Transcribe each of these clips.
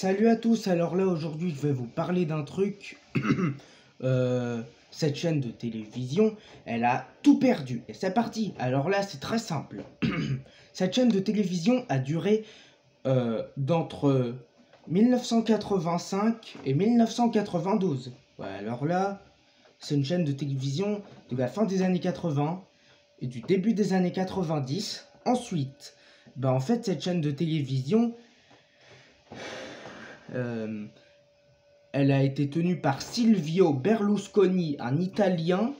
Salut à tous, alors là aujourd'hui je vais vous parler d'un truc. Cette chaîne de télévision, elle a tout perdu. Et c'est parti, alors là c'est très simple. Cette chaîne de télévision a duré d'entre 1985 et 1992. Ouais, alors là, c'est une chaîne de télévision de la fin des années 80 et du début des années 90. Ensuite, en fait cette chaîne de télévision... elle a été tenue par Silvio Berlusconi, un Italien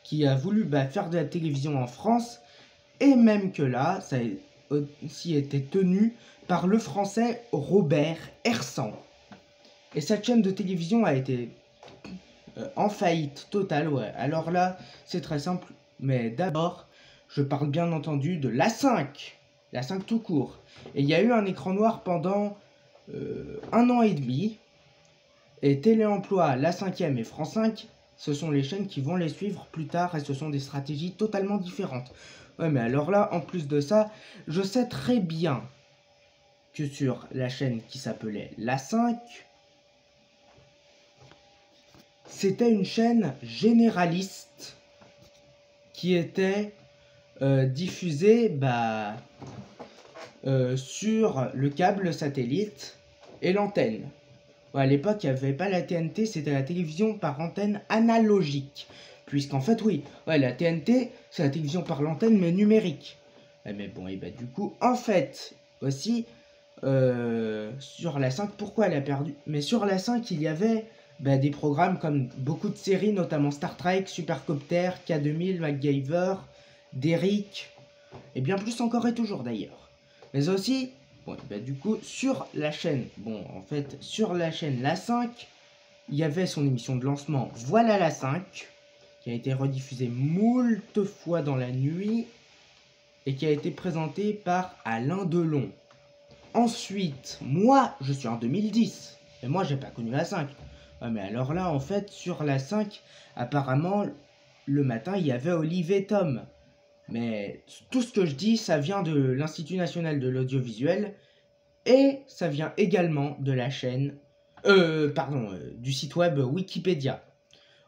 qui a voulu faire de la télévision en France, et même que là, ça a aussi été tenu par le français Robert Hersan. Et cette chaîne de télévision a été en faillite totale, ouais. Alors là, c'est très simple, mais d'abord, je parle bien entendu de l'A5, l'A5 tout court. Et il y a eu un écran noir pendant 1 an et demi. Et Téléemploi, La 5e et France 5, ce sont les chaînes qui vont les suivre plus tard et ce sont des stratégies totalement différentes. Ouais, mais alors là, en plus de ça, je sais très bien que sur la chaîne qui s'appelait La 5, c'était une chaîne généraliste qui était diffusée sur le câble satellite et l'antenne. Ouais, à l'époque, il n'y avait pas la TNT, c'était la télévision par antenne analogique. Puisqu'en fait, oui, ouais, la TNT, c'est la télévision par l'antenne, mais numérique. Ouais, mais bon, et du coup, en fait, aussi, sur la 5, pourquoi elle a perdu? Mais sur la 5, il y avait des programmes comme beaucoup de séries, notamment Star Trek, Supercopter, K2000, MacGyver, Derrick, et bien plus encore et toujours d'ailleurs. Mais aussi... Bon, du coup, sur la chaîne, sur la chaîne La 5, il y avait son émission de lancement Voilà la 5, qui a été rediffusée moult fois dans la nuit et qui a été présentée par Alain Delon. Ensuite, moi, je suis en 2010 et moi, j'ai pas connu la 5. Ouais, mais alors là, en fait, sur la 5, apparemment, le matin, il y avait Olivier Tom. Mais tout ce que je dis, ça vient de l'Institut National de l'Audiovisuel et ça vient également de la chaîne, du site web Wikipédia.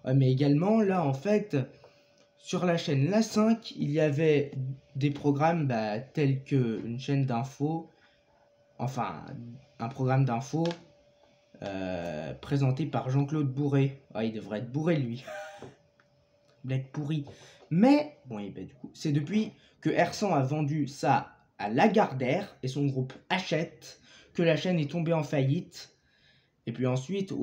Mais également, là, en fait, sur la chaîne La 5, il y avait des programmes tels que une chaîne d'infos, enfin, un programme d'infos présenté par Jean-Claude Bourré. Il devrait être bourré, lui. Blague pourrie. Mais, du coup, c'est depuis que Hersan a vendu ça à Lagardère et son groupe Hachette que la chaîne est tombée en faillite. Et puis ensuite,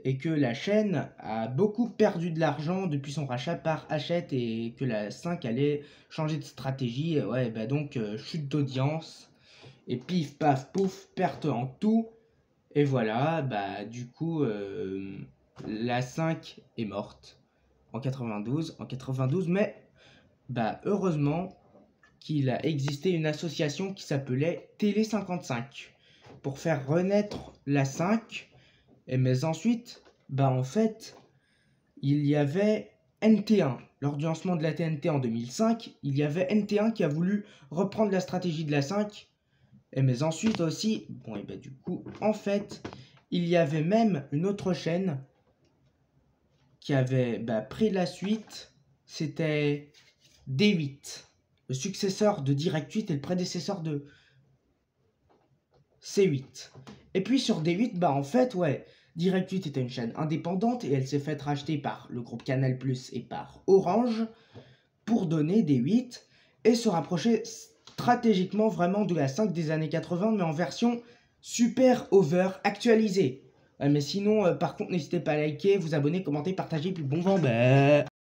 et que la chaîne a beaucoup perdu de l'argent depuis son rachat par Hachette et que la 5 allait changer de stratégie. Et donc chute d'audience et pif paf pouf, perte en tout. Et voilà, du coup, la 5 est morte en 92, mais heureusement qu'il a existé une association qui s'appelait Télé 55 pour faire renaître la 5. Mais ensuite, en fait, il y avait NT1. Lors du lancement de la TNT en 2005, il y avait NT1 qui a voulu reprendre la stratégie de la 5. Mais ensuite aussi, du coup, en fait, il y avait même une autre chaîne qui avait pris la suite. C'était D8, le successeur de Direct 8 et le prédécesseur de C8. Et puis sur D8, en fait, Direct 8 était une chaîne indépendante et elle s'est faite racheter par le groupe Canal+ et par Orange pour donner D8 et se rapprocher stratégiquement vraiment de la 5 des années 80, mais en version super over actualisée. Mais sinon, par contre, n'hésitez pas à liker, vous abonner, commenter, partager, puis bon vent.